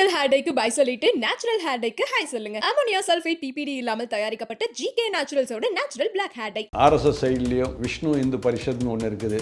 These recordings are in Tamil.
கெமிக்கல் ஹேர் டைக்கு பை சொல்லிட்டு நேச்சுரல் ஹேர் டைக்கு ஹை சொல்லுங்க. அமோனியா சல்ஃபேட் பிபிடி இல்லாமல் தயாரிக்கப்பட்ட ஜிகே நேச்சுரல்ஸோட natural black hair dye. RSS சைட்லேயும் விஷ்ணு இந்து பரிஷத்னு ஒன்று இருக்குது.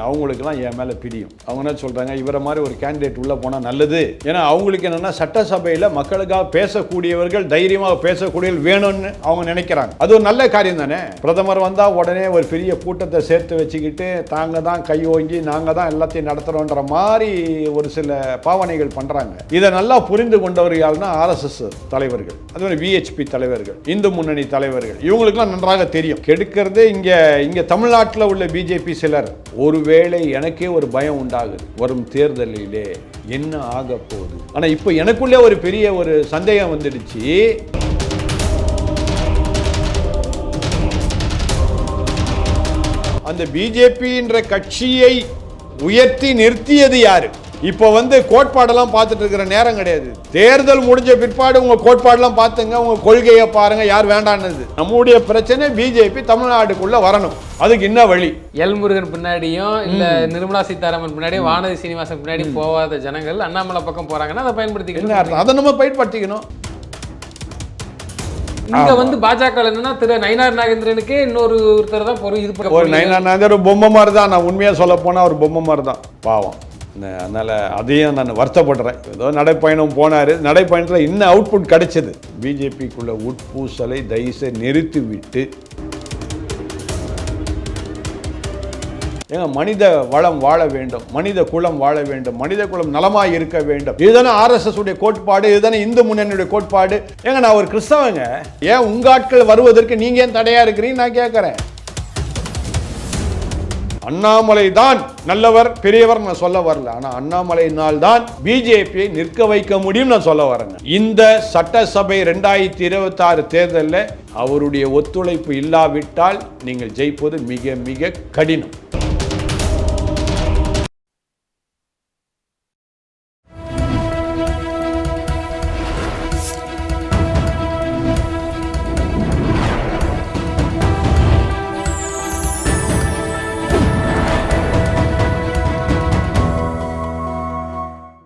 அவங்களுக்குலாம் என் மேலே பிடியும். அவங்க என்ன சொல்கிறாங்க, இவரை மாதிரி ஒரு கேண்டிடேட் உள்ளே போனால் நல்லது. ஏன்னா அவங்களுக்கு என்னென்னா சட்டசபையில் மக்களுக்காக பேசக்கூடியவர்கள், தைரியமாக பேசக்கூடியவர்கள் வேணும்னு அவங்க நினைக்கிறாங்க. அது ஒரு நல்ல காரியம் தானே. பிரதமர் வந்தால் உடனே ஒரு பெரிய கூட்டத்தை சேர்த்து வச்சுக்கிட்டு தாங்க தான் கை ஓங்கி நாங்கள் தான் எல்லாத்தையும் நடத்துகிறோன்ற மாதிரி ஒரு சில பாவனைகள் பண்ணுறாங்க. இதை நல்லா புரிந்து கொண்டவர்கள்னா ஆர்எஸ்எஸ் தலைவர்கள், அதுமாதிரி விஹெச்பி தலைவர்கள், இந்து முன்னணி தலைவர்கள், இவங்களுக்குலாம் நன்றாக தெரியும். கெடுக்கிறது இங்க தமிழ்நாட்டில் உள்ள பிஜேபி சிலர். ஒருவேளை எனக்கே ஒரு பயம் உண்டாகுது, வரும் தேர்தலிலே என்ன ஆக போகுது. ஆனால் இப்போ எனக்குள்ளே ஒரு பெரிய ஒரு சந்தேகம் வந்துடுச்சு. அந்த பிஜேபின்ற கட்சியை உயர்த்தி நிறுத்தியது யாரு? இப்போ கோட்பாடெல்லாம் பார்த்துட்டு இருக்கிற நேரம் கிடையாது. தேர்தல் முடிஞ்ச பிற்பாடு உங்க கோட்பாடெல்லாம் பார்த்துங்க, உங்க கொள்கையை பாருங்க, யார் வேண்டான்னு. நம்முடைய பிரச்சனை பிஜேபி தமிழ்நாட்டுக்குள்ள வரணும். அதுக்கு என்ன வழி? எல் முருகன் பின்னாடியும் இல்ல நிர்மலா சீதாராமன் பின்னாடியும் வானதி சீனிவாசன் பின்னாடி போகாத ஜனங்கள் அண்ணாமலை பக்கம் போறாங்கன்னா அதை பயன்படுத்திக்கணும். அதை நம்ம பயன்படுத்திக்கணும். இங்க பாஜக என்னன்னா திரு நயினார் நாகேந்திரனுக்கே ஒருத்தர் தான் ஒரு நயினார் நாகேந்திரன் பொம்மை மாதிரி தான். நான் உண்மையா சொல்ல போனா ஒரு பொம்மை மாதிரி தான், பாவம். அதனால் அதையும் நான் வருத்தப்படுறேன். ஏதோ நடைப்பயணம் போனார், நடைப்பயணத்தில் இன்னும் அவுட்புட் கிடைச்சது. பிஜேபிக்குள்ள உட்பூசலை தயவுசெய்து நிறுத்திவிட்டு மனித வளம் வாழ வேண்டும், மனித குலம் வாழ வேண்டும், மனித குலம் நலமாய் இருக்க வேண்டும். இதுதானே ஆர்எஸ்எஸ் உடைய கோட்பாடு, இதுதானே இந்து முன்னணியுடைய கோட்பாடு. நான் ஒரு கிறிஸ்தவங்க, ஏன் உங்க ஆட்கள் வருவதற்கு நீங்க ஏன் தடையா இருக்கிறீங்க நான் கேட்கிறேன். அண்ணாமலை தான் நல்லவர் பெரியவர் நான் சொல்ல வரல. ஆனா அண்ணாமலையினால் தான் பிஜேபியை நிற்க வைக்க முடியும் நான் சொல்ல வரேன். இந்த சட்டசபை 2026 தேர்தலில் அவருடைய ஒத்துழைப்பு இல்லாவிட்டால் நீங்கள் ஜெயிப்பது மிக மிக கடினம்.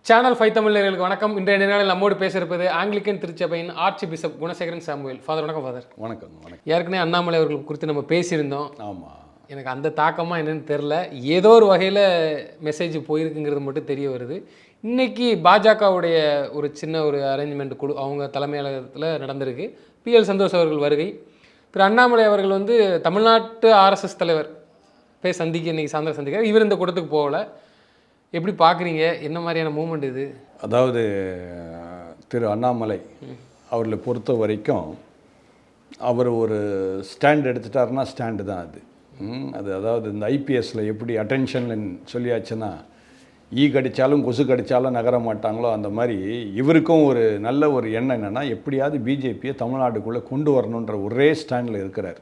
சேனல் 5 தமிழர்களுக்கு வணக்கம். இன்றைய நாளில் நம்மோடு பேசியிருப்பது ஆங்கிலிக்கன் திருச்சபையின் arch bishop Gunasekaran Samuel. Father வணக்கம். ஃபாதர் வணக்கம். வணக்கம். ஏற்கனவே அண்ணாமலை அவர்கள் குறித்து நம்ம பேசியிருந்தோம். ஆமாம், எனக்கு அந்த தாக்கமாக என்னென்னு தெரில, ஏதோ ஒரு வகையில் மெசேஜ் போயிருக்குங்கிறது மட்டும் தெரிய வருது. இன்றைக்கி பாஜகவுடைய ஒரு சின்ன ஒரு அரேஞ்ச்மெண்ட் குழு அவங்க தலைமையகத்தில் நடந்திருக்கு. பிஎல் சந்தோஷ் அவர்கள் வருகை, திரு அண்ணாமலை அவர்கள் தமிழ்நாட்டு ஆர்எஸ்எஸ் தலைவர் போய் சந்திக்க இன்றைக்கி சாயந்தரம் சந்திக்கிறார். இவர் இந்த கூட்டத்துக்கு போகலை. எப்படி பார்க்குறீங்க? என்ன மாதிரியான மூமெண்ட் இது? அதாவது திரு அண்ணாமலை அவர்களை பொறுத்த வரைக்கும் அவர் ஒரு ஸ்டாண்ட் எடுத்துட்டாருன்னா ஸ்டாண்டு தான் அது. அதாவது இந்த ஐபிஎஸ்சில் எப்படி அட்டென்ஷன் சொல்லியாச்சுன்னா ஈ கடித்தாலும் கொசு கடித்தாலும் நகர மாட்டாங்களோ அந்த மாதிரி இவருக்கும் ஒரு நல்ல ஒரு எண்ணம் என்னென்னா எப்படியாவது பிஜேபியை தமிழ்நாட்டுக்குள்ளே கொண்டு வரணுன்ற ஒரே ஸ்டாண்டில் இருக்கிறார்.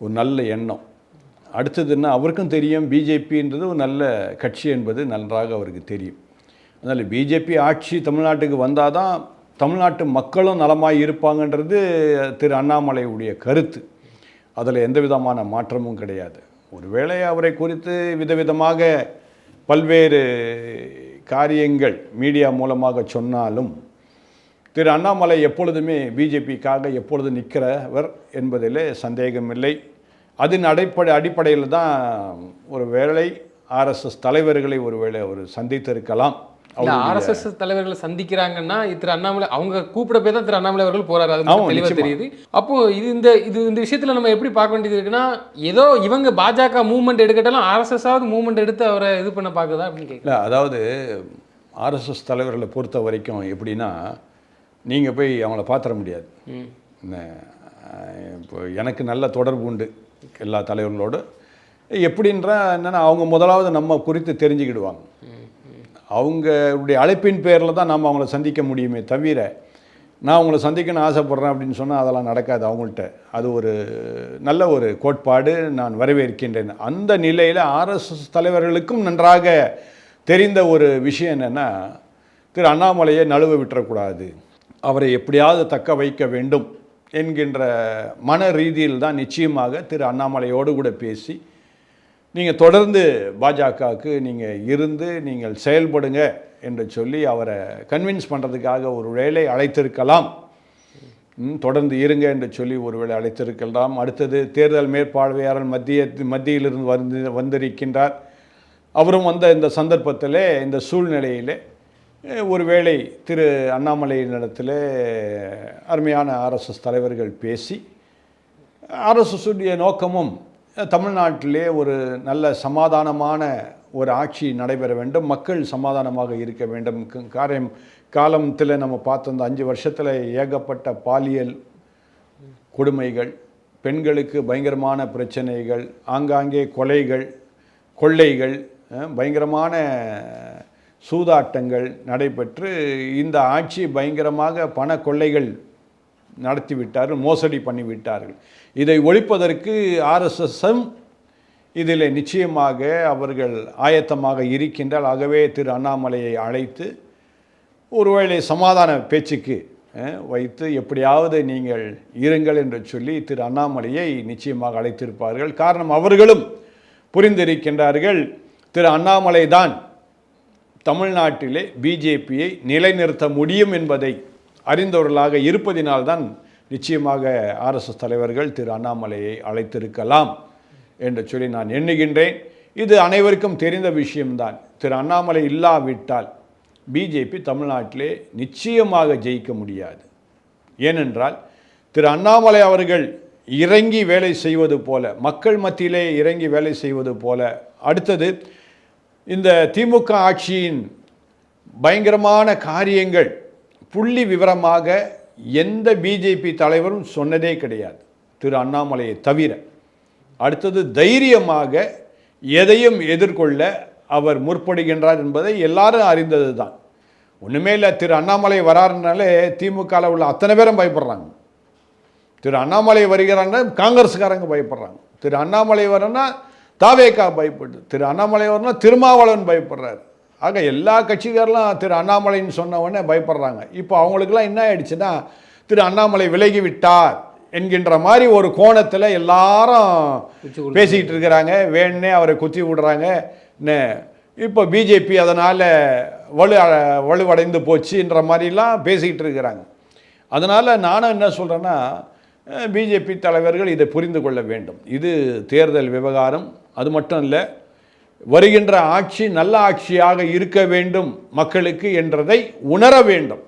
ஒரு நல்ல எண்ணம். அடுத்ததுன்னா அவருக்கும் தெரியும் பிஜேபின்றது ஒரு நல்ல கட்சி என்பது நன்றாக அவருக்கு தெரியும். அதனால் பிஜேபி ஆட்சி தமிழ்நாட்டுக்கு வந்தால் தான் தமிழ்நாட்டு மக்களும் நலமாக இருப்பாங்கன்றது திரு அண்ணாமலையுடைய கருத்து. அதில் எந்த விதமான மாற்றமும் கிடையாது. ஒருவேளை அவரை குறித்து விதவிதமாக பல்வேறு காரியங்கள் மீடியா மூலமாக சொன்னாலும் திரு அண்ணாமலை எப்பொழுதுமே பிஜேபிக்காக எப்பொழுது நிற்கிறவர் என்பதில் சந்தேகமில்லை. அதன் அடிப்படையில் தான் ஒரு வேளை ஆர்எஸ்எஸ் தலைவர்களை ஒருவேளை அவர் சந்தித்திருக்கலாம். ஆர்எஸ்எஸ் தலைவர்களை சந்திக்கிறாங்கன்னா திரு அண்ணாமலை அவங்க கூப்பிட போய் தான் திரு அண்ணாமலை அவர்கள் போறாரு. அது தெளிவாக தெரியுது. அப்போ இந்த விஷயத்துல நம்ம எப்படி பார்க்க வேண்டியது இருக்குன்னா, ஏதோ இவங்க பாஜக மூவ்மெண்ட் எடுக்கட்டாலும் ஆர்எஸ்எஸ் மூவ்மெண்ட் எடுத்து அவரை இது பண்ண பார்க்குதா அப்படின்னு கேட்கல. அதாவது ஆர்எஸ்எஸ் தலைவர்களை பொறுத்த வரைக்கும் எப்படின்னா, நீங்கள் போய் அவங்கள பார்த்துட முடியாது. இப்போ எனக்கு நல்ல தொடர்பு உண்டு எல்லா தலைவர்களோடு. எப்படின்றா என்னென்னா, அவங்க முதலாவது நம்ம குறித்து தெரிஞ்சுக்கிடுவாங்க. அவங்களுடைய அழைப்பின் பேரில் தான் நம்ம அவங்கள சந்திக்க முடியுமே தவிர, நான் அவங்கள சந்திக்கணும்னு ஆசைப்பட்றேன் அப்படின்னு சொன்னால் அதெல்லாம் நடக்காது அவங்கள்ட்ட. அது ஒரு நல்ல ஒரு கோட்பாடு, நான் வரவேற்கின்றேன். அந்த நிலையில் ஆர்எஸ்எஸ் தலைவர்களுக்கும் நன்றாக தெரிந்த ஒரு விஷயம் என்னென்னா, திரு அண்ணாமலையை நழுவ விட்டுறக்கூடாது, அவரை எப்படியாவது தக்க வைக்க வேண்டும் என்கின்ற மன ரீதியில் தான் நிச்சயமாக திரு அண்ணாமலையோடு கூட பேசி நீங்கள் தொடர்ந்து பாஜகவுக்கு நீங்கள் இருந்து நீங்கள் செயல்படுங்க என்று சொல்லி அவரை கன்வின்ஸ் பண்ணுறதுக்காக ஒரு வேளை அழைத்திருக்கலாம். தொடர்ந்து இருங்க என்று சொல்லி ஒருவேளை அழைத்திருக்கலாம். அடுத்தது தேர்தல் மேற்பார்வையாளர் மத்தியிலிருந்து வந்திருக்கின்றார். அவரும் வந்த இந்த சந்தர்ப்பத்தில் இந்த சூழ்நிலையில் ஒருவேளை திரு அண்ணாமலையினிடத்தில் அருமையான ஆர்எஸ்எஸ் தலைவர்கள் பேசி ஆர்எஸ்எஸ்ஸுடைய நோக்கமும் தமிழ்நாட்டிலே ஒரு நல்ல சமாதானமான ஒரு ஆட்சி நடைபெற வேண்டும், மக்கள் சமாதானமாக இருக்க வேண்டும். காலத்தில் நம்ம பார்த்த அந்த 5 வருஷத்தில் ஏகப்பட்ட பாலியல் கொடுமைகள், பெண்களுக்கு பயங்கரமான பிரச்சனைகள், ஆங்காங்கே கொலைகள், கொள்ளைகள், பயங்கரமான சூதாட்டங்கள் நடைபெற்று இந்த ஆட்சி பயங்கரமாக பண கொள்ளைகள் நடத்திவிட்டார்கள், மோசடி பண்ணிவிட்டார்கள். இதை ஒழிப்பதற்கு ஆர்எஸ்எஸ்ஸும் இதில் நிச்சயமாக அவர்கள் ஆயத்தமாக இருக்கின்றால். ஆகவே திரு அண்ணாமலையை அழைத்து ஒருவேளை சமாதான பேச்சுக்கு வைத்து எப்படியாவது நீங்கள் இருங்கள் என்று சொல்லி திரு அண்ணாமலையை நிச்சயமாக அழைத்திருப்பார்கள். காரணம், அவர்களும் புரிந்திருக்கின்றார்கள், திரு அண்ணாமலை தான் தமிழ்நாட்டிலே பிஜேபியை நிலைநிறுத்த முடியும் என்பதை அறிந்தவர்களாக இருப்பதினால்தான் நிச்சயமாக ஆர்எஸ்எஸ் தலைவர்கள் திரு அண்ணாமலையை அழைத்திருக்கலாம் என்று சொல்லி நான் எண்ணுகின்றேன். இது அனைவருக்கும் தெரிந்த விஷயம்தான். திரு அண்ணாமலை இல்லாவிட்டால் பிஜேபி தமிழ்நாட்டிலே நிச்சயமாக ஜெயிக்க முடியாது. ஏனென்றால் திரு அண்ணாமலை அவர்கள் இறங்கி வேலை செய்வது போல, மக்கள் மத்தியிலே இறங்கி வேலை செய்வது போல, அடுத்தது இந்த திமுக ஆட்சியின் பயங்கரமான காரியங்கள் புள்ளி விவரமாக எந்த பிஜேபி தலைவரும் சொன்னதே கிடையாது திரு அண்ணாமலையை தவிர. அடுத்தது தைரியமாக எதையும் எதிர்கொள்ள அவர் முற்படுகின்றார் என்பதை எல்லாரும் அறிந்தது தான். ஒன்றுமே இல்லை, திரு அண்ணாமலை வராருனாலே திமுகவில் உள்ள அத்தனை பேரும் பயப்படுறாங்க. திரு அண்ணாமலை வருகிறாங்க, காங்கிரஸ்காரங்க பயப்படுறாங்க. திரு அண்ணாமலை வரனா தாவேகா பயப்படுது. திரு அண்ணாமலை வரனா திருமாவளவன் பயப்படுறாரு. ஆக எல்லா கட்சிக்காரெலாம் திரு அண்ணாமலைன்னு சொன்ன உடனே பயப்படுறாங்க. இப்போ அவங்களுக்கெல்லாம் என்ன ஆயிடுச்சுன்னா, திரு அண்ணாமலை விலகி விட்டார் என்கின்ற மாதிரி ஒரு கோணத்தில் எல்லாரும் பேசிக்கிட்டு இருக்கிறாங்க. வேணுன்னே அவரை குத்தி விடுறாங்க. இப்போ பிஜேபி அதனால் வலுவடைந்து போச்சுன்ற மாதிரிலாம் பேசிக்கிட்டு இருக்கிறாங்க. அதனால் நானும் என்ன சொல்கிறேன்னா, பிஜேபி தலைவர்கள் இதை புரிந்து கொள்ள வேண்டும். இது தேர்தல் விவகாரம். அது மட்டும் இல்லை, வருகின்ற ஆட்சி நல்ல ஆட்சியாக இருக்க வேண்டும் மக்களுக்கு என்றதை உணர வேண்டும்.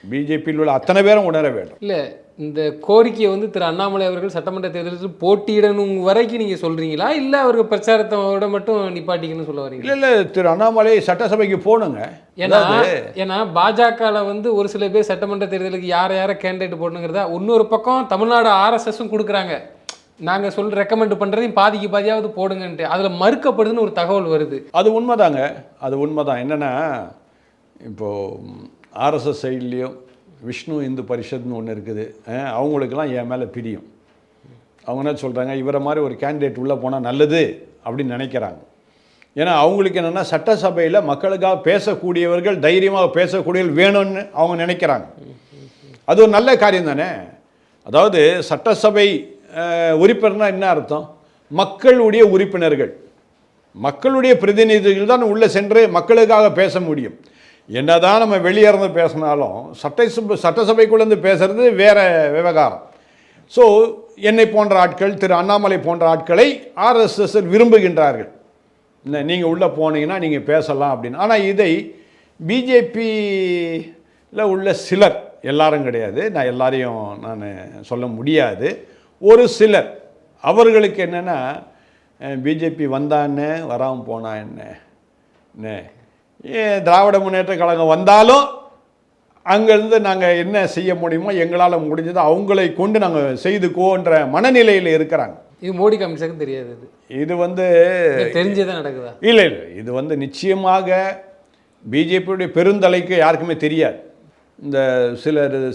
பிஜேபியில் உள்ள அத்தனை பேரும் உணர வேண்டும். இல்லை, இந்த கோரிக்கையை வந்து திரு அண்ணாமலை அவர்கள் சட்டமன்ற தேர்தலில் போட்டியிடணும் வரைக்கும் நீங்கள் சொல்கிறீங்களா, இல்லை அவருக்கு பிரச்சாரத்தோட மட்டும் நிப்பாட்டிக்கணும்னு சொல்ல வரீங்க? இல்லை, திரு அண்ணாமலை சட்டசபைக்கு போகணுங்க. ஏன்னா பாஜகவில் வந்து ஒரு சில பேர் சட்டமன்ற தேர்தலுக்கு யாரை கேண்டிடேட் போடணுங்கிறதா, இன்னொரு பக்கம் தமிழ்நாடு ஆர்எஸ்எஸும் கொடுக்குறாங்க, நாங்கள் ரெக்கமெண்ட் பண்ணுறதையும் பாதிக்கு பாதியாவது போடுங்கன்ட்டு. அதில் மறுக்கப்படுதுன்னு ஒரு தகவல் வருது. அது உண்மைதாங்க, அது உண்மைதான். என்னென்னா, இப்போது ஆர்எஸ்எஸ் சைட்லேயும் விஷ்ணு இந்து பரிஷத்னு ஒன்று இருக்குது. அவங்களுக்கெல்லாம் என் மேலே பிரியும். அவங்க என்ன சொல்கிறாங்க, இவரை மாதிரி ஒரு கேண்டிடேட் உள்ளே போனால் நல்லது அப்படின்னு நினைக்கிறாங்க. ஏன்னா அவங்களுக்கு என்னென்னா, சட்டசபையில் மக்களுக்காக பேசக்கூடியவர்கள், தைரியமாக பேசக்கூடியவர்கள் வேணும்னு அவங்க நினைக்கிறாங்க. அது ஒரு நல்ல காரியம் தானே. அதாவது சட்டசபை உறுப்பினர்னா என்ன அர்த்தம்? மக்களுடைய உறுப்பினர்கள், மக்களுடைய பிரதிநிதிகள் தான் உள்ளே சென்று மக்களுக்காக பேச முடியும். என்னதான் நம்ம வெளியே இருந்து பேசினாலும் சட்டசபைக்குள்ளேருந்து பேசுறது வேற விவகாரம். ஸோ என்னை போன்ற ஆட்கள், திரு அண்ணாமலை போன்ற ஆட்களை ஆர்எஸ்எஸ் விரும்புகின்றார்கள். நீங்கள் உள்ளே போனீங்கன்னா நீங்கள் பேசலாம் அப்படின்னு. ஆனால் இதை பிஜேபியில் உள்ள சிலர், எல்லாரும் கிடையாது, நான் எல்லாரையும் நான் சொல்ல முடியாது, ஒரு சிலர், அவர்களுக்கு என்னென்னா, பிஜேபி வந்தான்னு வராமல் போனா என்ன, திராவிட முன்னேற்ற கழகம் வந்தாலும் அங்கேருந்து நாங்கள் என்ன செய்ய முடியுமோ எங்களால் முடிஞ்சது அவங்களை கொண்டு நாங்கள் செய்துக்கோன்ற மனநிலையில் இருக்கிறாங்க. இது மோடி கமிஷனுக்கு தெரியாது. இது வந்து தெரிஞ்சதான் நடக்குதா? இல்லை, இது வந்து நிச்சயமாக பிஜேபியுடைய பெருந்தலைக்கு யாருக்குமே தெரியாது. இந்த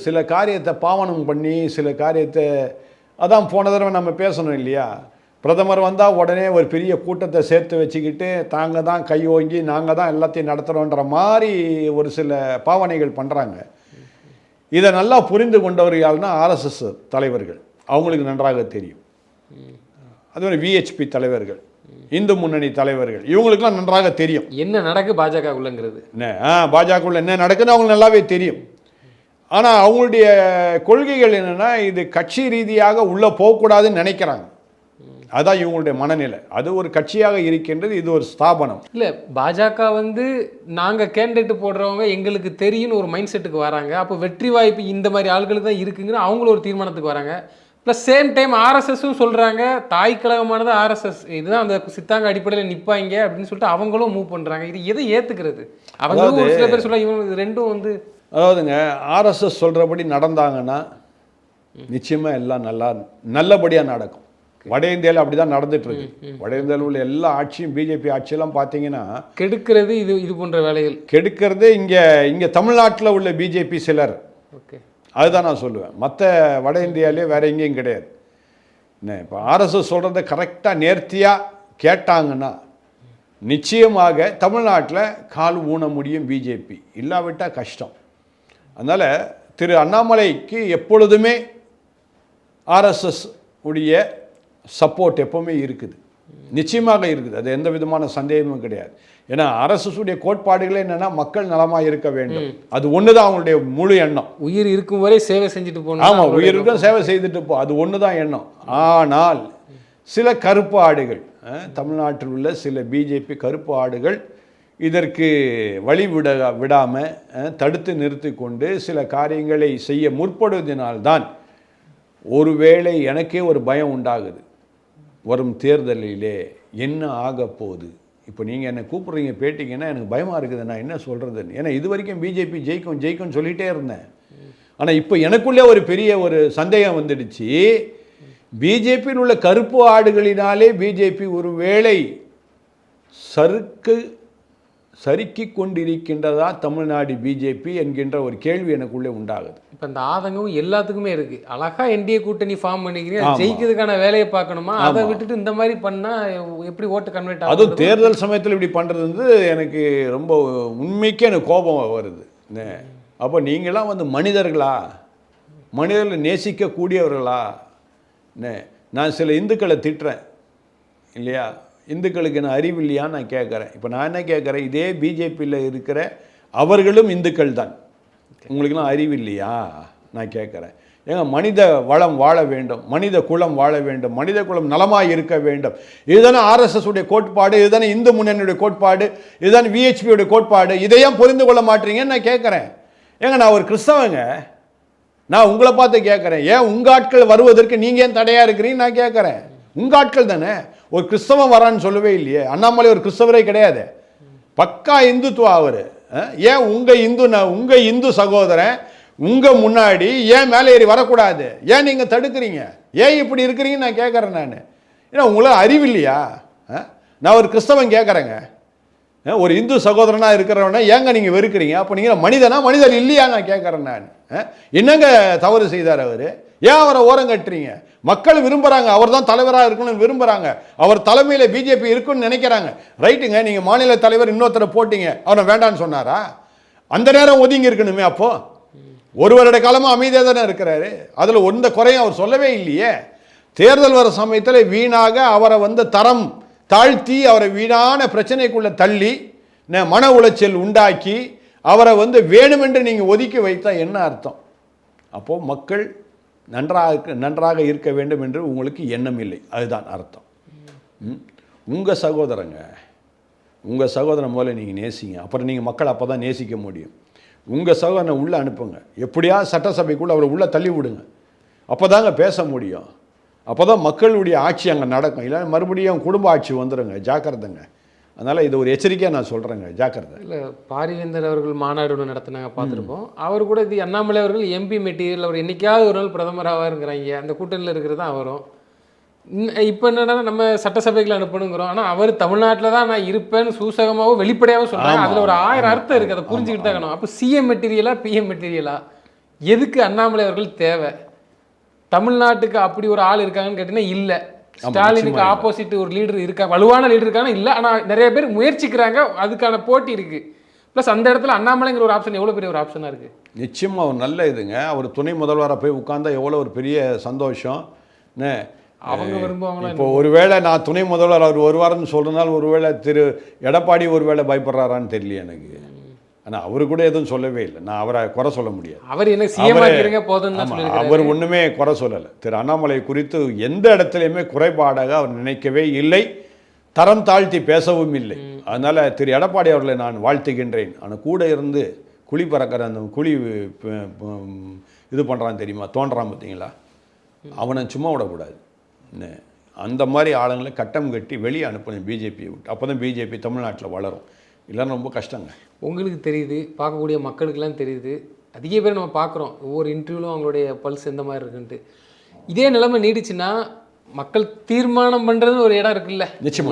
சில காரியத்தை பாவனம் பண்ணி சில காரியத்தை, அதான் போன தடவை நம்ம பேசணும் இல்லையா, பிரதமர் வந்தால் உடனே ஒரு பெரிய கூட்டத்தை சேர்த்து வச்சுக்கிட்டு தாங்க தான் கை ஓங்கி நாங்கள் தான் எல்லாத்தையும் நடத்துகிறோன்ற மாதிரி ஒரு சில பாவனைகள் பண்ணுறாங்க. இதை நல்லா புரிந்து கொண்டவர் யாருன்னா ஆர்எஸ்எஸ் தலைவர்கள், அவங்களுக்கு நன்றாக தெரியும். அது மாதிரி விஹெச்பி தலைவர்கள், இந்து முன்னணி தலைவர்கள் இவங்களுக்கெல்லாம் நன்றாக தெரியும் என்ன நடக்கு பாஜகவுள்ளங்கிறது. என்ன பாஜகவுள்ள என்ன நடக்குதுன்னு அவங்களுக்கு நல்லாவே தெரியும். ஆனால் அவங்களுடைய கொள்கைகள் என்னென்னா இது கட்சி ரீதியாக உள்ளே போகக்கூடாதுன்னு நினைக்கிறாங்க. அதான் இவங்களுடைய மனநிலை. அது ஒரு கட்சியாக இருக்கின்றது, இது ஒரு ஸ்தாபனம். இல்லை, பாஜக வந்து நாங்கள் கேண்டிடேட் போடுறவங்க எங்களுக்கு தெரியும்னு ஒரு மைண்ட் செட்டுக்கு வராங்க. அப்போ வெற்றி வாய்ப்பு இந்த மாதிரி ஆள்களுக்கு தான் இருக்குங்கிற அவங்களும் ஒரு தீர்மானத்துக்கு வராங்க. ப்ளஸ் சேம் டைம் ஆர்எஸ்எஸும் சொல்கிறாங்க தாய் கழகமானது ஆர்எஸ்எஸ், இதுதான் அந்த சித்தாங்க அடிப்படையில் நிற்பாங்க அப்படின்னு சொல்லிட்டு அவங்களும் மூவ் பண்ணுறாங்க. இது எதை ஏற்றுக்கிறது? அவங்களும் ஒரு சில பேர் சொல்ல இவங்க இது ரெண்டும் வந்து அதாவதுங்க ஆர்எஸ்எஸ் சொல்கிறபடி நடந்தாங்கன்னா நிச்சயமாக எல்லாம் நல்லபடியாக நடக்கும். வட இந்தியாவில் அப்படி தான் நடந்துட்டுருக்கு. வட இந்தியாவில் உள்ள எல்லா ஆட்சியும் பிஜேபி ஆட்சியெல்லாம் பார்த்தீங்கன்னா கெடுக்கிறது இது போன்ற வேலைகள் கெடுக்கிறது இங்கே தமிழ்நாட்டில் உள்ள பிஜேபி சிலர். ஓகே, அதுதான் நான் சொல்லுவேன். மற்ற வட இந்தியாவிலே வேறு எங்கேயும் கிடையாது. என்ன இப்போ ஆர்எஸ்எஸ் சொல்கிறத கரெக்டாக நேர்த்தியாக கேட்டாங்கன்னா நிச்சயமாக தமிழ்நாட்டில் கால் ஊன முடியும் பிஜேபி, இல்லாவிட்டால் கஷ்டம். அதனால் திரு அண்ணாமலைக்கு எப்பொழுதுமே ஆர்எஸ்எஸ் உடைய சப்போர்ட் எப்போவுமே இருக்குது, நிச்சயமாக இருக்குது. அது எந்த விதமான சந்தேகமும் கிடையாது. ஏன்னா ஆர்எஸ்எஸ் உடைய கோட்பாடுகளே என்னென்னா மக்கள் நலமாக இருக்க வேண்டும். அது ஒன்று தான் அவங்களுடைய முழு எண்ணம். உயிர் இருக்கும் வரை சேவை செஞ்சுட்டு போகணும். ஆமாம், உயிருக்கும் சேவை செய்துட்டு போ, அது ஒன்று தான் எண்ணம். ஆனால் சில கருப்பு ஆடுகள், தமிழ்நாட்டில் உள்ள சில பிஜேபி கருப்பு ஆடுகள் இதற்கு வழி விடாமல் தடுத்து நிறுத்தி கொண்டு சில காரியங்களை செய்ய முற்படுவதனால்தான் ஒருவேளை எனக்கே ஒரு பயம் உண்டாகுது. வரும் தேர்தலிலே என்ன ஆக போகுது? இப்போ நீங்கள் என்னை கூப்பிட்றீங்க பேட்டிங்கன்னா எனக்கு பயமாக இருக்குது, நான் என்ன சொல்கிறதுன்னு. ஏன்னா இது வரைக்கும் பிஜேபி ஜெயிக்கும்னு சொல்லிகிட்டே இருந்தேன். ஆனால் இப்போ எனக்குள்ளே ஒரு பெரிய ஒரு சந்தேகம் வந்துடுச்சு. பிஜேபியில் உள்ள கருப்பு ஆடுகளினாலே பிஜேபி ஒரு வேளை சறுக்கி கொண்டிருக்கின்றதா தமிழ்நாடு பிஜேபி என்கின்ற ஒரு கேள்வி எனக்குள்ளே உண்டாகுது. இப்போ இந்த ஆதங்கம் எல்லாத்துக்குமே இருக்குது. அழகா என்டிஏ கூட்டணி ஃபார்ம் பண்ணிக்கிறீங்க, ஜெயிக்கிறதுக்கான வேலையை பார்க்கணுமா? அதை விட்டுட்டு இந்த மாதிரி பண்ணால் எப்படி ஓட்டு கன்வெர்ட் ஆகும்? அதுவும் தேர்தல் சமயத்தில் இப்படி பண்ணுறது வந்து எனக்கு ரொம்ப உண்மைக்கே எனக்கு கோபம் வருது. அப்போ நீங்களாம் வந்து மனிதர்களை நேசிக்கக்கூடியவர்களா? நான் சில இந்துக்களை திட்டுறேன் இல்லையா, இந்துக்களுக்கு என்ன அறிவு இல்லையான்னு நான் கேட்குறேன். இப்போ நான் என்ன கேட்குறேன், இதே பிஜேபியில் இருக்கிற அவர்களும் இந்துக்கள் தான், உங்களுக்கெல்லாம் அறிவு இல்லையா நான் கேட்குறேன். ஏங்க மனித வளம் வாழ வேண்டும், மனித குலம் வாழ வேண்டும், மனித குலம் நலமாக இருக்க வேண்டும். இதுதானே ஆர்எஸ்எஸ் உடைய கோட்பாடு, இதுதானே இந்து முன்னணியுடைய கோட்பாடு, இதுதானே விஹெச்பியுடைய கோட்பாடு. இதையும் புரிந்து கொள்ள மாட்டீங்கன்னு நான் கேட்குறேன். ஏங்க நான் ஒரு கிறிஸ்தவங்க, நான் உங்களை பார்த்து கேட்குறேன், ஏன் உங்கள் ஆட்கள் வருவதற்கு நீங்கள் ஏன் தடையாக இருக்கிறீங்க நான் கேட்குறேன். உங்கள் ஆட்கள் தானே, ஒரு கிறிஸ்தவன் வரான்னு சொல்லவே இல்லையே. அண்ணாமலை ஒரு கிறிஸ்தவரே கிடையாது, பக்கா இந்துத்துவா அவர். ஏன் உங்கள் இந்து சகோதரன் உங்கள் முன்னாடி ஏன் மேலே ஏறி வரக்கூடாது? ஏன் நீங்கள் தடுக்கிறீங்க? ஏன் இப்படி இருக்கிறீங்கன்னு நான் கேட்குறேன். நான் ஏன்னா உங்களால் அறிவு இல்லையா? நான் ஒரு கிறிஸ்தவன் கேட்குறேங்க, ஒரு இந்து சகோதரனாக இருக்கிறவனா ஏங்க நீங்கள் வெறுக்கிறீங்க? அப்போ நீங்கள் மனிதர் இல்லையா நான் கேட்குறேன். நான் என்னங்க தவறு செய்தார் அவர்? ஏன் அவரை ஓரம் கட்டுறீங்க? மக்கள் விரும்புகிறாங்க, அவர் தான் தலைவராக இருக்கணும்னு விரும்புகிறாங்க, அவர் தலைமையில் பிஜேபி இருக்குன்னு நினைக்கிறாங்க. ரைட்டுங்க, நீங்கள் மாநில தலைவர் இன்னொருத்தரை போட்டிங்க, அவரை வேண்டான்னு சொன்னாரா? அந்த நேரம் ஒதுங்கி இருக்கணுமே. அப்போது ஒரு வருட காலமாக அமைதியாக தானே இருக்கிறாரு, அதில் எந்த குறையும் அவர் சொல்லவே இல்லையே. தேர்தல் வர சமயத்தில் வீணாக அவரை வந்து தரம் தாழ்த்தி அவரை வீணான பிரச்சனைக்குள்ளே தள்ளி மன உளைச்சல் உண்டாக்கி அவரை வந்து வேணுமென்று நீங்கள் ஒதுக்கி வைத்தா என்ன அர்த்தம்? அப்போது மக்கள் நன்றாக இருக்க வேண்டும் என்று உங்களுக்கு எண்ணம் இல்லை, அதுதான் அர்த்தம். உங்கள் சகோதரன் போல நீங்கள் நேசிங்க, அப்புறம் நீங்கள் மக்கள் அப்போ தான் நேசிக்க முடியும். உங்கள் சகோதரனை உள்ளே அனுப்புங்க, எப்படியாவது சட்டசபைக்குள்ளே அவரை உள்ளே தள்ளி விடுங்க, அப்போ தாங்க பேச முடியும். அப்போ தான் மக்களுடைய ஆட்சி அங்கே நடக்கும். இல்லை மறுபடியும் குடும்ப ஆட்சி வந்துடுங்க, ஜாக்கிரதைங்க. அதனால் இது ஒரு எச்சரிக்கையாக நான் சொல்கிறேங்க, ஜாக்கிரதை. இல்லை, பாரிவேந்தர் அவர்கள் மாநாடு ஒன்று நடத்தினாங்க, பார்த்துருப்போம். அவர் கூட இது அண்ணாமலை அவர்கள் எம்பி மெட்டீரியல், அவர் என்றைக்காவது ஒரு நாள் பிரதமராக இருக்கிறாங்க, அந்த கூட்டணியில் இருக்கிறது தான் அவரும். இப்போ என்னன்னா நம்ம சட்டசபைகளை அனுப்பணுங்கிறோம், ஆனால் அவர் தமிழ்நாட்டில் தான் நான் இருப்பேன்னு சூசகமாகவும் வெளிப்படையாகவும் சொல்கிறாங்க. அதில் ஒரு 1000 அர்த்தம் இருக்குது, அதை புரிஞ்சுக்கிட்டு தான் இருக்கணும். அப்போ சிஎம் மெட்டீரியலா பிஎம் மெட்டீரியலா? எதுக்கு அண்ணாமலை அவர்கள் தேவை? தமிழ்நாட்டுக்கு அப்படி ஒரு ஆள் இருக்காங்கன்னு கேட்டீங்கன்னா இல்லை. ஸ்டாலினுக்கு ஆப்போசிட் ஒரு லீடர் இருக்கா, வலுவான லீடர் இருக்காங்கன்னா இல்லை. ஆனால் நிறைய பேர் முயற்சிக்கிறாங்க, அதுக்கான போட்டி இருக்குது. ப்ளஸ் அந்த இடத்துல அண்ணாமலைங்கிற ஒரு ஆப்ஷன் எவ்வளோ பெரிய ஒரு ஆப்ஷனாக இருக்குது. நிச்சயமாக ஒரு நல்ல இதுங்க. அவர் துணை முதல்வராக போய் உட்கார்ந்தா எவ்வளோ ஒரு பெரிய சந்தோஷம். அவங்க விரும்புவாங்களா இப்போ ஒருவேளை நான் துணை முதல்வர் அவர் ஒரு வாரம்னு சொல்கிறதுனால ஒருவேளை திரு எடப்பாடி ஒருவேளை பயப்படுறாரான்னு தெரியல எனக்கு. ஆனால் அவரு கூட எதுவும் சொல்லவே இல்லை. நான் அவரை குறை சொல்ல முடியாது. அவர் என்ன சிஎம் ஆகிறீங்க போதுன்னு தான் சொல்லியிருக்காரு. அவர் ஒன்றுமே குறை சொல்லலை. திரு அண்ணாமலை குறித்து எந்த இடத்துலையுமே குறைபாடாக அவர் நினைக்கவே இல்லை, தரம் தாழ்த்தி பேசவும் இல்லை. அதனால் திரு எடப்பாடி அவர்களை நான் வாழ்த்துகின்றேன். ஆனால் கூட இருந்து குழி பறக்கிற அந்த குழி இது பண்ணுறான்னு தெரியுமா, தோன்றான் பார்த்தீங்களா, அவனை சும்மா விடக்கூடாது. அந்த மாதிரி ஆளுங்களை கட்டம் கட்டி வெளியே அனுப்பணும் பிஜேபியை விட்டு. அப்போ தான் பிஜேபி தமிழ்நாட்டில் வளரும். இல்லைன்னா ரொம்ப கஷ்டங்க. உங்களுக்கு தெரியுது, பார்க்கக்கூடிய மக்களுக்கெல்லாம் தெரியுது, அதிக பேர் நம்ம பார்க்குறோம் ஒவ்வொரு இன்டர்வியூலும் அவங்களுடைய பல்ஸ் எந்த மாதிரி இருக்குன்ட்டு. இதே நிலைமை நீடிச்சுன்னா மக்கள் தீர்மானம் பண்ணுறதுன்னு ஒரு இடம் இருக்குல்ல,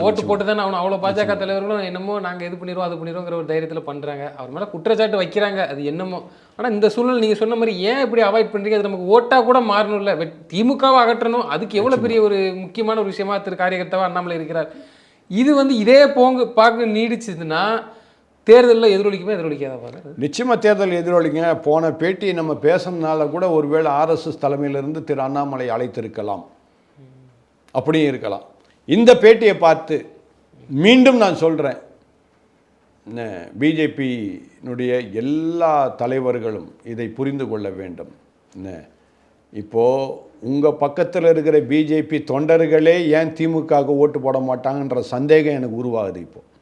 ஓட்டு போட்டு தானே அவனை. அவ்வளோ பாஜக தலைவர்களும் என்னமோ நாங்கள் இது பண்ணிடுவோம் அது பண்ணிடுவோங்கிற ஒரு தைரியத்தில் பண்ணுறாங்க. அவர் மேலே குற்றச்சாட்டு வைக்கிறாங்க, அது என்னமோ. ஆனால் இந்த சூழ்நிலை நீங்கள் சொன்ன மாதிரி ஏன் இப்படி அவாய்ட் பண்ணுறீங்க? அது நமக்கு ஓட்டாக கூட மாறணும்ல. திமுகவை அகற்றணும், அதுக்கு எவ்வளோ பெரிய ஒரு முக்கியமான ஒரு விஷயமா திரு காரியகர்த்தாவா அண்ணாமலை இருக்கிறார். இது இதே பார்க்க நீடிச்சதுன்னா தேர்தலில் எதிரொலிக்காத பாருங்க. நிச்சயமாக தேர்தல் எதிரொலிங்க. போன பேட்டி நம்ம பேசுனதுனால கூட ஒருவேளை ஆர்எஸ்எஸ் தலைமையிலிருந்து திரு அண்ணாமலை அழைத்திருக்கலாம், அப்படியும் இருக்கலாம். இந்த பேட்டியை பார்த்து மீண்டும் நான் சொல்கிறேன், பிஜேபியினுடைய எல்லா தலைவர்களும் இதை புரிந்து கொள்ள வேண்டும். இப்போது உங்கள் பக்கத்தில் இருக்கிற பிஜேபி தொண்டர்களே ஏன் திமுகவுக்கு ஓட்டு போட மாட்டாங்கன்ற சந்தேகம் எனக்கு உருவாகுது. இப்போது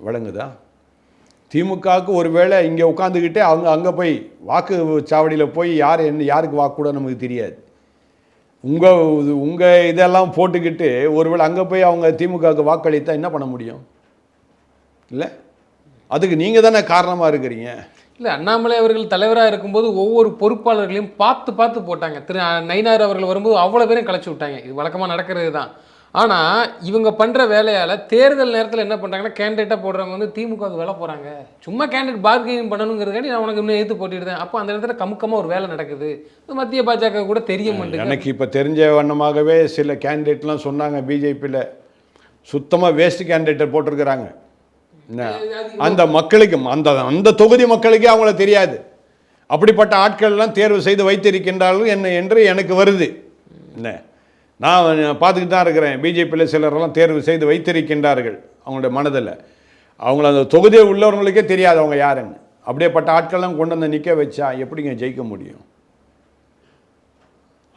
விளங்குதா? திமுகவுக்கு ஒருவேளை இங்கே உட்காந்துக்கிட்டே அங்கே போய் வாக்கு சாவடியில் போய் யாருக்கு வாக்கு கூட நமக்கு தெரியாது. உங்கள் இதெல்லாம் போட்டுக்கிட்டு ஒருவேளை அங்கே போய் அவங்க திமுகவுக்கு வாக்களித்தா என்ன பண்ண முடியும்? இல்லை, அதுக்கு நீங்கள் தானே காரணமாக இருக்கிறீங்க. இல்லை, அண்ணாமலை அவர்கள் தலைவராக இருக்கும்போது ஒவ்வொரு பொறுப்பாளர்களையும் பார்த்து போட்டாங்க. திரு நயினார் அவர்கள் வரும்போது அவ்வளோ பேரையும் கலைச்சி விட்டாங்க. இது வழக்கமாக நடக்கிறது தான். ஆனால் இவங்க பண்ணுற வேலையால் தேர்தல் நேரத்தில் என்ன பண்ணுறாங்கன்னா, கேண்டிடேட்டாக போடுறவங்க திமுகவுக்கு வேலை போகிறாங்க. சும்மா கேண்டிடேட் பார்கெனிங் பண்ணணுங்கிறதுக்காண்டி நான் உனக்கு இன்னும் எடுத்து போட்டிடுறேன். அப்போ அந்த இடத்துல கமுக்கமாக ஒரு வேலை நடக்குது. மத்திய பாஜக கூட தெரிய மாட்டேங்குது. எனக்கு இப்போ தெரிஞ்ச வண்ணமாகவே சில கேண்டிடேட்லாம் சொன்னாங்க, பிஜேபியில் சுத்தமாக வேஸ்ட் கேண்டிடேட்டை போட்டிருக்கிறாங்க. அந்த மக்களுக்கு அந்த தொகுதி மக்களுக்கே அவங்கள தெரியாது. அப்படிப்பட்ட ஆட்கள்லாம் தேர்வு செய்து வைத்திருக்கின்றார்கள் என்று எனக்கு வருது. என்ன, நான் பார்த்துக்கிட்டு தான் இருக்கிறேன். பிஜேபியில் சிலரெல்லாம் தேர்வு செய்து வைத்திருக்கின்றார்கள் அவங்களுடைய மனதில். அவங்கள அந்த தொகுதியில் உள்ளவர்களுக்கே தெரியாது அவங்க யாருன்னு. அப்படியேப்பட்ட ஆட்கள்லாம் கொண்டு வந்து நிற்க வச்சா எப்படிங்க ஜெயிக்க முடியும்?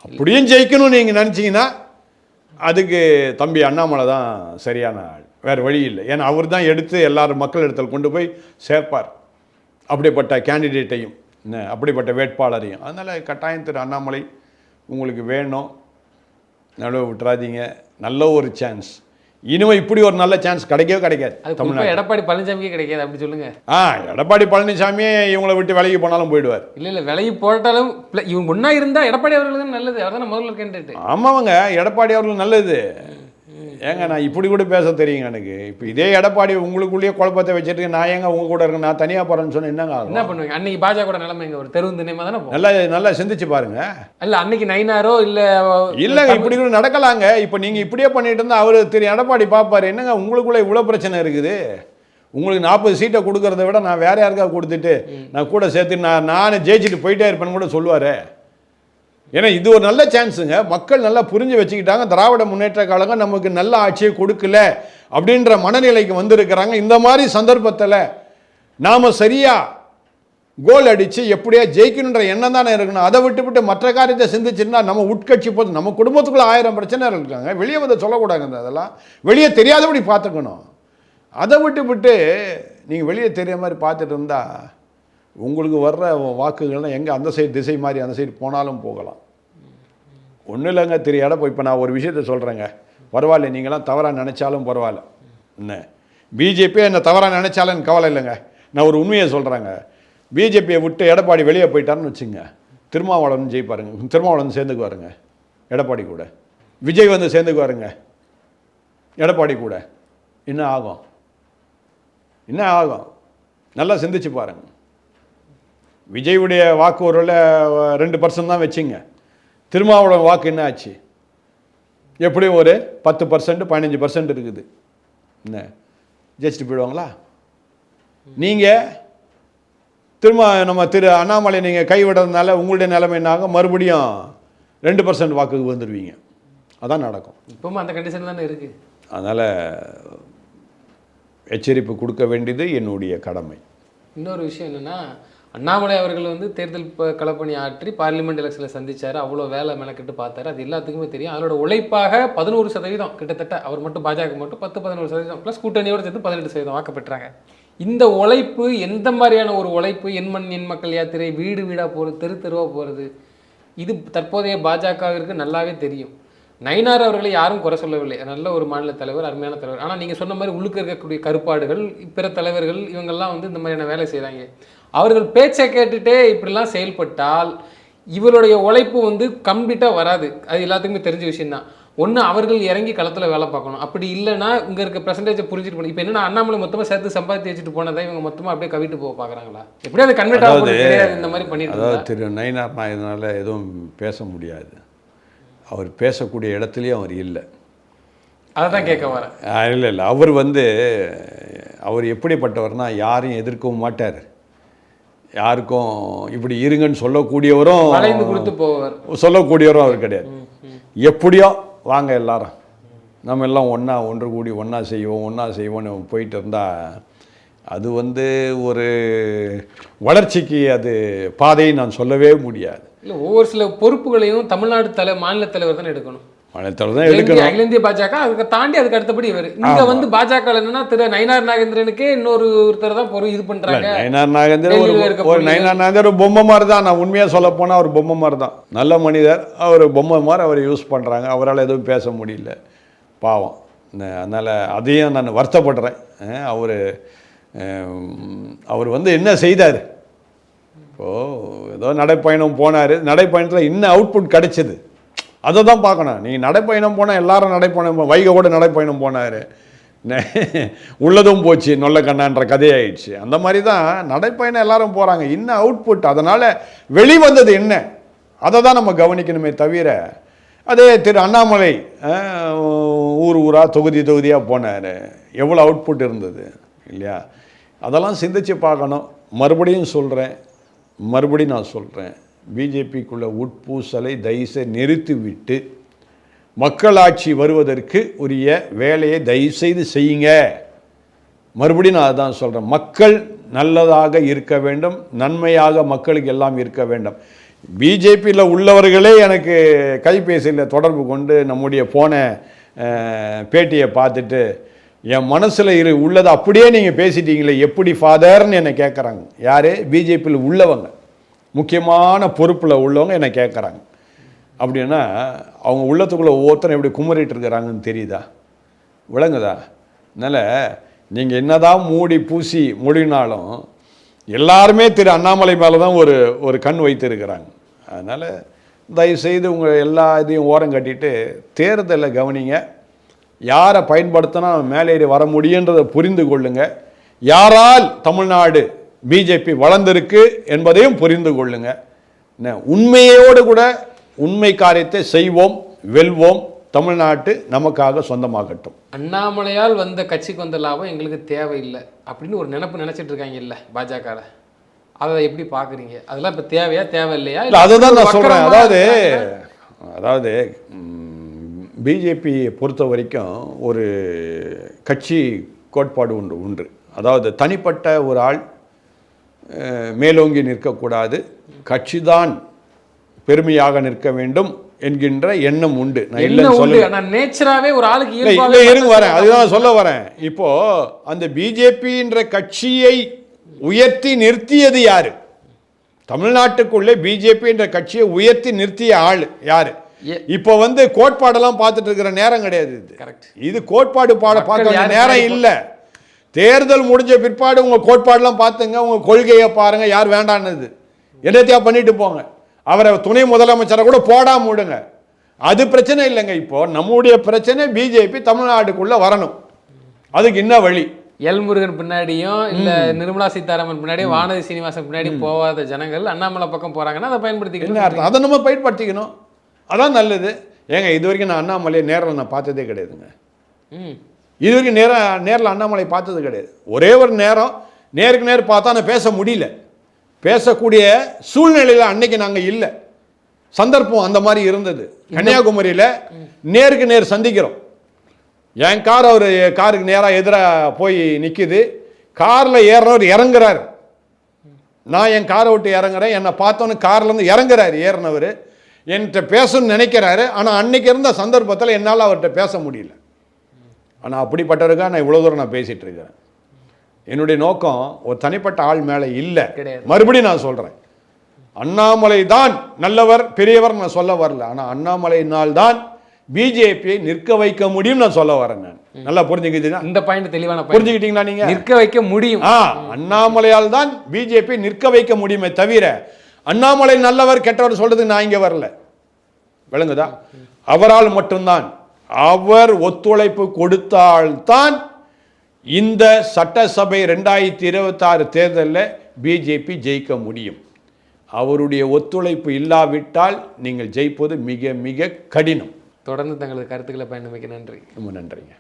அப்படியும் ஜெயிக்கணும்னு நீங்கள் நினச்சிங்கன்னா அதுக்கு தம்பி அண்ணாமலை தான் சரியான ஆள், வேறு வழி இல்லை. ஏன்னா அவர் தான் எடுத்து எல்லாரும் மக்கள் இடத்துல கொண்டு போய் சேர்ப்பார், அப்படிப்பட்ட கேண்டிடேட்டையும் அப்படிப்பட்ட வேட்பாளரையும். அதனால் கட்டாயம் திரு அண்ணாமலை உங்களுக்கு வேணும், நடுவு விட்டுறாதீங்க. நல்ல ஒரு சான்ஸ். இனிமே இப்படி ஒரு நல்ல சான்ஸ் கிடைக்காது தமிழ்நாடு. எடப்பாடி பழனிசாமிக்கே கிடைக்காது, அப்படி சொல்லுங்க. எடப்பாடி பழனிசாமியே இவங்களை விட்டு விலகி போனாலும் போயிடுவார். இல்லை விலகி போட்டாலும் இவங்க ஒன்றா இருந்தால் எடப்பாடி அவர்களுக்கு நல்லது. அவர் தானே முதல்ல கேண்டிடேட். ஆமாங்க, எடப்பாடி அவர்களுக்கு நல்லது. ஏங்க நான் இப்படி கூட பேச தெரியுங்க எனக்கு. இப்போ இதே எடப்பாடி உங்களுக்குள்ளேயே குழப்பத்தை வச்சுட்டு நான் ஏங்க உங்க கூட இருக்கேன், நான் தனியாக போகிறேன்னு சொன்னேன், என்னங்க என்ன பண்ணுவீங்க? அன்னைக்கு பாஜக கூட நிலைமை ஒரு தெருவு நிலைமை தானே. நல்லா சிந்திச்சு பாருங்க. இல்லை அன்னைக்கு நயினாரோ இல்லைங்க, இப்படி கூட நடக்கலாங்க. இப்போ நீங்கள் இப்படியே பண்ணிட்டு இருந்தால் அவர் திரு எடப்பாடி பார்ப்பார், என்னங்க உங்களுக்குள்ளே இவ்வளோ பிரச்சனை இருக்குது, உங்களுக்கு 40 சீட்டை கொடுக்கறத விட நான் வேற யாருக்காக கொடுத்துட்டு நான் கூட சேர்த்து நான் ஜெயிச்சுட்டு போயிட்டே இருப்பேன்னு கூட சொல்லுவார். ஏன்னா இது ஒரு நல்ல சான்ஸுங்க. மக்கள் நல்லா புரிஞ்சு வச்சுக்கிட்டாங்க, திராவிட முன்னேற்ற கழகம் நமக்கு நல்ல ஆட்சியை கொடுக்கல அப்படின்ற மனநிலைக்கு வந்திருக்கிறாங்க. இந்த மாதிரி சந்தர்ப்பத்தில் நாம் சரியாக கோல் அடித்து எப்படியா ஜெயிக்கணுன்ற எண்ணம் தானே இருக்கணும். அதை விட்டு மற்ற காரியத்தை சிந்திச்சுன்னா நம்ம உட்கட்சி போது நம்ம குடும்பத்துக்குள்ளே 1000 பிரச்சனை இருக்காங்க. வெளியே வந்து சொல்லக்கூடாதுங்க, அதெல்லாம் வெளியே தெரியாதபடி பார்த்துக்கணும். அதை விட்டு நீங்கள் வெளியே தெரிய மாதிரி பார்த்துட்டு இருந்தால் உங்களுக்கு வர்ற வாக்குகள்லாம் எங்கே அந்த சைடு திசை மாதிரி அந்த சைடு போனாலும் போகலாம். ஒன்றும் இல்லைங்க திரு எடப்பாடி. இப்போ நான் ஒரு விஷயத்த சொல்கிறேங்க, பரவாயில்ல நீங்களாம் தவறாக நினச்சாலும் பரவாயில்ல. என்ன பிஜேபியை என்ன தவறாக நினச்சாலும் எனக்கு கவலை இல்லைங்க. நான் ஒரு உண்மையை சொல்கிறேங்க, பிஜேபியை விட்டு எடப்பாடி வெளியே போயிட்டாருன்னு வச்சுங்க, திருமாவளவன் ஜெயிப்பாருங்க. திருமாவளவன் சேர்ந்துக்குவாருங்க எடப்பாடி கூட, விஜய் வந்து சேர்ந்துக்குவாருங்க எடப்பாடி கூட. என்ன ஆகும்? நல்லா சிந்திச்சு பாருங்க. விஜயுடைய வாக்கு ஒருவேளை 2% தான் வச்சுங்க, திருமாவளவன் வாக்கு என்ன ஆச்சு? எப்படியும் ஒரு 10% 15% இருக்குது. என்ன ஜெயிச்சுட்டு போயிடுவாங்களா? நீங்கள் நம்ம திரு அண்ணாமலை நீங்கள் கைவிடுறதுனால உங்களுடைய நிலைமை என்னாகும்? மறுபடியும் 2% வாக்குக்கு வந்துடுவீங்க. அதான் நடக்கும். இப்பவும் அந்த கண்டிஷன் தானே இருக்குது. அதனால் எச்சரிப்பு கொடுக்க வேண்டியது என்னுடைய கடமை. இன்னொரு விஷயம் என்னென்னா, அண்ணாமலை அவர்கள் வந்து தேர்தல் களப்பணி ஆற்றி பார்லிமெண்ட் எலெக்ஷனில் சந்திச்சார். அவ்வளோ வேலை மெனக்கிட்டு பார்த்தாரு. அது எல்லாத்துக்குமே தெரியும். அதோட உழைப்பாக 11% கிட்டத்தட்ட அவர் மட்டும் பாஜக மட்டும் 10-11% ப்ளஸ் கூட்டணியோடு சேர்த்து 18% வாக்கு பெற்றாங்க. இந்த உழைப்பு எந்த மாதிரியான ஒரு உழைப்பு? என் மண் என் மக்கள் யாத்திரை, வீடு வீடாக போகிறது, தெரு தெருவாக போகிறது, இது தற்போதைய பாஜகவிற்கு நல்லாவே தெரியும். நயினார் அவர்களை யாரும் குறை சொல்லவில்லை. நல்ல ஒரு மாநில தலைவர், அருமையான தலைவர். ஆனால் நீங்கள் சொன்ன மாதிரி உள்ளுக்கு இருக்கக்கூடிய கருப்பாடுகள், பிற தலைவர்கள் இவங்கெல்லாம் வந்து இந்த மாதிரியான வேலை செய்கிறாங்க. அவர்கள் பேச்சை கேட்டுகிட்டே இப்படிலாம் செயல்பட்டால் இவருடைய உழைப்பு வந்து கம்ப்ளீட்டாக வராது. அது எல்லாத்துக்குமே தெரிஞ்ச விஷயம்தான். ஒன்று அவர்கள் இறங்கி களத்தில் வேலை பார்க்கணும். அப்படி இல்லைன்னா இங்கே இருக்க பெர்சன்டேஜை புரிஞ்சுட்டு போகணும். இப்போ என்னென்னா அண்ணாமலை மொத்தமாக சேர்த்து சம்பாதித்து வச்சுட்டு போனதை இவங்க மொத்தமாக அப்படியே கவிட்டு போக பார்க்குறாங்களா? எப்படியும் அது கன்வெர்ட் ஆக தெரியாது. இந்த மாதிரி பண்ணிட்டு அதாவது திரு நயினார் நாயனால எதுவும் பேச முடியாது. அவர் பேசக்கூடிய இடத்துலையும் அவர் இல்லை. அதை தான் கேட்க வரேன். இல்லை அவர் வந்து அவர் எப்படிப்பட்டவர்னா யாரையும் எதிர்க்கவும் மாட்டார். யாருக்கும் இப்படி இருங்கன்னு சொல்லக்கூடியவரும் வளைந்து கொடுத்து போவார். சொல்லக்கூடியவரும் அவர் கிடையாது. எப்படியோ வாங்க எல்லாரும் நம்ம எல்லாம் ஒன்று கூடி ஒன்றா செய்வோம்னு போயிட்டு இருந்தால் அது வந்து ஒரு வளர்ச்சிக்கு அது பாதையை நான் சொல்லவே முடியாது. இல்லை, ஒவ்வொரு சில பொறுப்புகளையும் தமிழ்நாடு மாநில தலைவர் தான் எடுக்கணும். அகில இந்திய பாஜக அதுக்கு தாண்டி அதுக்கு அடுத்தபடி இவர் இங்க வந்து பாஜக என்னன்னா திரு நயினார் நாகேந்திரனுக்கே ஒருத்தர் தான் இது பண்றாங்க. நயினார் நாகேந்திரன் ஒரு பொம்மை மாதிரி தான். நான் உண்மையா சொல்ல போனா அவர் பொம்மை மாதிரி தான். நல்ல மனிதர், அவர் பொம்மை மாதிரி அவர் யூஸ் பண்றாங்க. அவரால் எதுவும் பேச முடியல, பாவம். அதனால அதையும் நான் வருத்தப்படுறேன். அவர் வந்து என்ன செய்தார்? இப்போது ஏதோ நடைப்பயணம் போனார். நடைப்பயணத்தில் இன்னும் அவுட்புட் கிடைச்சது, அதை தான் பார்க்கணும். நீங்கள் நடைப்பயணம் போனால் எல்லாரும் நடைப்பயணம், வைகோட நடைப்பயணம் போனார், உள்ளதும் போச்சு நொல்ல கண்ணான்ற கதையாயிடுச்சு. அந்த மாதிரி தான் நடைப்பயணம் எல்லாரும் போகிறாங்க. இன்னும் அவுட்புட் அதனால் வெளிவந்தது என்ன, அதை தான் நம்ம கவனிக்கணுமே தவிர, அதே திரு அண்ணாமலை ஊராக தொகுதியாக போனார், எவ்வளோ அவுட்புட் இருந்தது இல்லையா? அதெல்லாம் சிந்திச்சு பார்க்கணும். மறுபடியும் நான் சொல்கிறேன், பிஜேபிக்குள்ள உட்பூசலை தயவுசெய்து நிறுத்திவிட்டு மக்களாட்சி வருவதற்கு உரிய வேலையை தயவுசெய்து செய்யுங்க. மறுபடியும் நான் அதான் சொல்கிறேன், மக்கள் நல்லதாக இருக்க வேண்டும், நன்மையாக மக்களுக்கு எல்லாம் இருக்க வேண்டும். பிஜேபியில் உள்ளவர்களே எனக்கு கைபேசியில் தொடர்பு கொண்டு நம்முடைய போன பேட்டியை பார்த்துட்டு என் மனசில் உள்ளதை அப்படியே நீங்கள் பேசிட்டீங்களே எப்படி ஃபாதர்னு என்னை கேட்குறாங்க. யார்? பிஜேபியில் உள்ளவங்க, முக்கியமான பொறுப்பில் உள்ளவங்க என்னை கேட்குறாங்க. அப்படின்னா அவங்க உள்ளத்துக்குள்ளே ஒவ்வொருத்தரும் எப்படி குமரிட்டு இருக்கிறாங்கன்னு தெரியுதா, விளங்குதா? அதனால் நீங்கள் என்னதான் மூடி பூசி மொழினாலும் எல்லாருமே திரு அண்ணாமலை மேலே தான் ஒரு கண் வைத்திருக்கிறாங்க. அதனால் தயவுசெய்து உங்கள் எல்லா இதையும் ஓரம் கட்டிட்டு தேர்தலை கவனிங்க. யாரை பயன்படுத்தினா மேலேறி வர முடியுன்றதை புரிந்து கொள்ளுங்க. யாரால் தமிழ்நாடு பிஜேபி வளர்ந்திருக்கு என்பதையும் புரிந்து கொள்ளுங்க. உண்மையோடு கூட உண்மை காரியத்தை செய்வோம், வெல்வோம், தமிழ்நாட்டு நமக்காக சொந்தமாகட்டும். அண்ணாமலையால் வந்த கட்சிக்கு வந்த லாபம் எங்களுக்கு தேவையில்லை அப்படின்னு ஒரு நினைச்சிட்டு இருக்காங்க இல்லை பாஜக. அதை எப்படி பார்க்குறீங்க? அதெல்லாம் இப்போ தேவையா தேவையில்லையா? இல்லை, அதுதான் நான் சொல்கிறேன். அதாவது பிஜேபியை பொறுத்த வரைக்கும் ஒரு கட்சி கோட்பாடு உண்டு. அதாவது தனிப்பட்ட ஒரு ஆள் மேலோங்கி நிற்கக்கூடாது, கட்சி தான் பெருமையாக நிற்க வேண்டும் என்கின்ற எண்ணம் உண்டு. நான் இல்லைன்னு சொல்ல, நேச்சராகவே ஒரு ஆளுக்கு இருங்க வரேன், அதுதான் சொல்ல வரேன். இப்போ அந்த பிஜேபின்ற கட்சியை உயர்த்தி நிறுத்தியது யாரு? தமிழ்நாட்டுக்குள்ளே பிஜேபின்ற கட்சியை உயர்த்தி நிறுத்திய ஆள் யாரு? இப்போ வந்து கோட்பாடெல்லாம் பார்த்துட்டு இருக்கிற நேரம் கிடையாது. இது கோட்பாடு பார்க்க நேரம் இல்லை. தேர்தல் முடிஞ்ச பிற்பாடு உங்கள் கோட்பாடெல்லாம் பார்த்துங்க, உங்கள் கொள்கையை பாருங்கள், யார் வேண்டான்னு என்னத்தையா பண்ணிட்டு போங்க. அவரை துணை முதலமைச்சரை கூட போடாம விடுங்க, அது பிரச்சனை இல்லைங்க. இப்போ நம்முடைய பிரச்சனை பிஜேபி தமிழ்நாட்டுக்குள்ளே வரணும். அதுக்கு என்ன வழி? எல்முருகன் பின்னாடியும் இல்லை நிர்மலா சீதாராமன் பின்னாடியும் வானதி சீனிவாசன் பின்னாடி போகாத ஜனங்கள் அண்ணாமலை பக்கம் போகிறாங்கன்னா அதை பயன்படுத்திக்கணும். அதை நம்ம பயன்படுத்திக்கணும், அதான் நல்லது. ஏங்க இது வரைக்கும் நான் அண்ணாமலையை நேரில் நான் பார்த்ததே கிடையாதுங்க. இது வரைக்கும் நேரில் அண்ணாமலை பார்த்தது கிடையாது. ஒரே ஒரு நேருக்கு நேர் பார்த்தா நான் பேச முடியல, பேசக்கூடிய சூழ்நிலையில் அன்னைக்கு நாங்கள் இல்லை. சந்தர்ப்பம் அந்த மாதிரி இருந்தது. கன்னியாகுமரியில் நேருக்கு நேர் சந்திக்கிறோம். என் கார் அவர் காருக்கு நேராக எதிராக போய் நிற்கிது. காரில் ஏறினவர் இறங்குறாரு. நான் என் காரை விட்டு இறங்குறேன். என்னை பார்த்தோன்னு கார்லேருந்து இறங்குறாரு ஏறினவர். என்கிட்ட பேசணும்னு நினைக்கிறாரு. ஆனால் அன்னைக்கு இருந்த சந்தர்ப்பத்தில் என்னால் அவர்கிட்ட பேச முடியல. ஆனால் அப்படிப்பட்டவருக்காக நான் இவ்வளோ தூரம் நான் பேசிகிட்டு இருக்கிறேன். என்னுடைய நோக்கம் ஒரு தனிப்பட்ட ஆள் மேலே இல்லை. மறுபடியும் நான் சொல்கிறேன், அண்ணாமலை தான் நல்லவர் பெரியவர் நான் சொல்ல வரல. ஆனால் அண்ணாமலையினால் தான் பிஜேபியை நிற்க வைக்க முடியும் நான் சொல்ல வரேன். நான் நல்லா புரிஞ்சுக்கிட்டீங்கன்னா இந்த பாயிண்ட் தெளிவான புரிஞ்சுக்கிட்டீங்களா நீங்க? நிற்க வைக்க முடியும். அண்ணாமலையால் தான் பிஜேபி நிற்க வைக்க முடியுமே தவிர அண்ணாமலை நல்லவர் கெட்டவர் சொல்றதுக்கு நான் இங்க வரல. விளங்குதா? அவரால் மட்டும்தான், அவர் ஒத்துழைப்பு கொடுத்தால்தான் இந்த சட்டசபை 2026 தேர்தலில் பிஜேபி ஜெயிக்க முடியும். அவருடைய ஒத்துழைப்பு இல்லாவிட்டால் நீங்கள் ஜெயிப்பது மிக மிக கடினம். தொடர்ந்து தங்களது கருத்துக்களை பயணமிக்க நன்றி. ரொம்ப நன்றிங்க.